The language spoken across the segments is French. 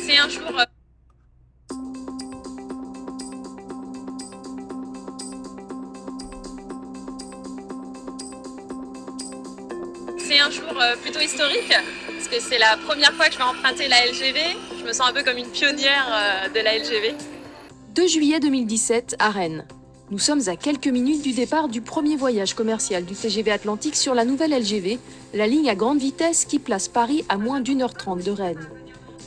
C'est un jour plutôt historique, parce que c'est la première fois que je vais emprunter la LGV. Je me sens un peu comme une pionnière de la LGV. 2 juillet 2017 à Rennes. Nous sommes à quelques minutes du départ du premier voyage commercial du TGV Atlantique sur la nouvelle LGV, la ligne à grande vitesse qui place Paris à moins d'1h30 de Rennes.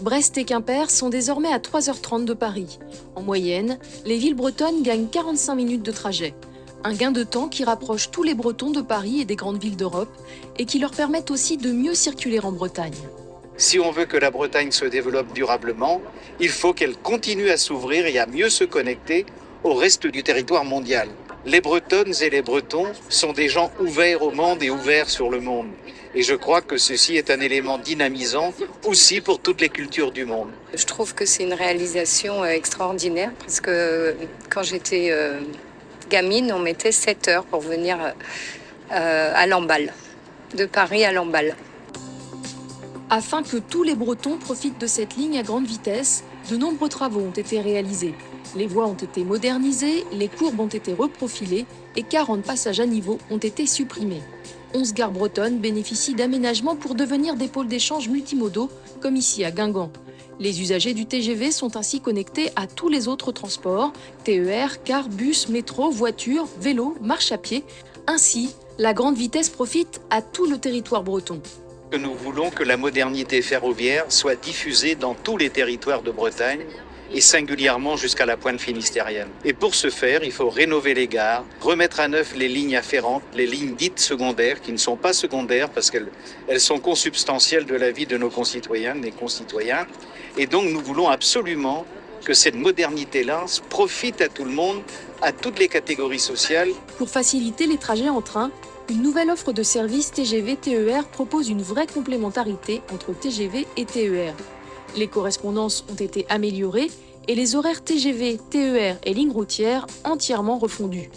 Brest et Quimper sont désormais à 3h30 de Paris. En moyenne, les villes bretonnes gagnent 45 minutes de trajet. Un gain de temps qui rapproche tous les Bretons de Paris et des grandes villes d'Europe et qui leur permet aussi de mieux circuler en Bretagne. Si on veut que la Bretagne se développe durablement, il faut qu'elle continue à s'ouvrir et à mieux se connecter au reste du territoire mondial. Les Bretonnes et les Bretons sont des gens ouverts au monde et ouverts sur le monde. Et je crois que ceci est un élément dynamisant aussi pour toutes les cultures du monde. Je trouve que c'est une réalisation extraordinaire parce que quand j'étais gamine, on mettait 7 heures pour venir à Lamballe, de Paris à Lamballe. Afin que tous les Bretons profitent de cette ligne à grande vitesse, de nombreux travaux ont été réalisés. Les voies ont été modernisées, les courbes ont été reprofilées et 40 passages à niveau ont été supprimés. 11 gares bretonnes bénéficient d'aménagements pour devenir des pôles d'échange multimodaux, comme ici à Guingamp. Les usagers du TGV sont ainsi connectés à tous les autres transports, TER, cars, bus, métro, voitures, vélos, marche à pied. Ainsi, la grande vitesse profite à tout le territoire breton. Nous voulons que la modernité ferroviaire soit diffusée dans tous les territoires de Bretagne et singulièrement jusqu'à la pointe finistérienne. Et pour ce faire, il faut rénover les gares, remettre à neuf les lignes afférentes, les lignes dites secondaires, qui ne sont pas secondaires parce qu'elles sont consubstantielles de la vie de nos concitoyennes et concitoyens. Et donc nous voulons absolument que cette modernité-là profite à tout le monde, à toutes les catégories sociales. Pour faciliter les trajets en train, une nouvelle offre de services TGV-TER propose une vraie complémentarité entre TGV et TER. Les correspondances ont été améliorées et les horaires TGV, TER et lignes routières entièrement refondus.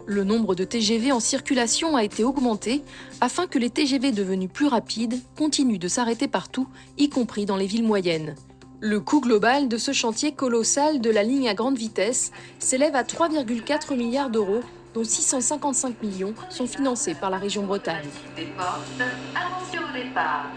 Le nombre de TGV en circulation a été augmenté afin que les TGV devenus plus rapides continuent de s'arrêter partout, y compris dans les villes moyennes. Le coût global de ce chantier colossal de la ligne à grande vitesse s'élève à 3,4 milliards d'euros, dont 655 millions sont financés par la région Bretagne. Attention au départ.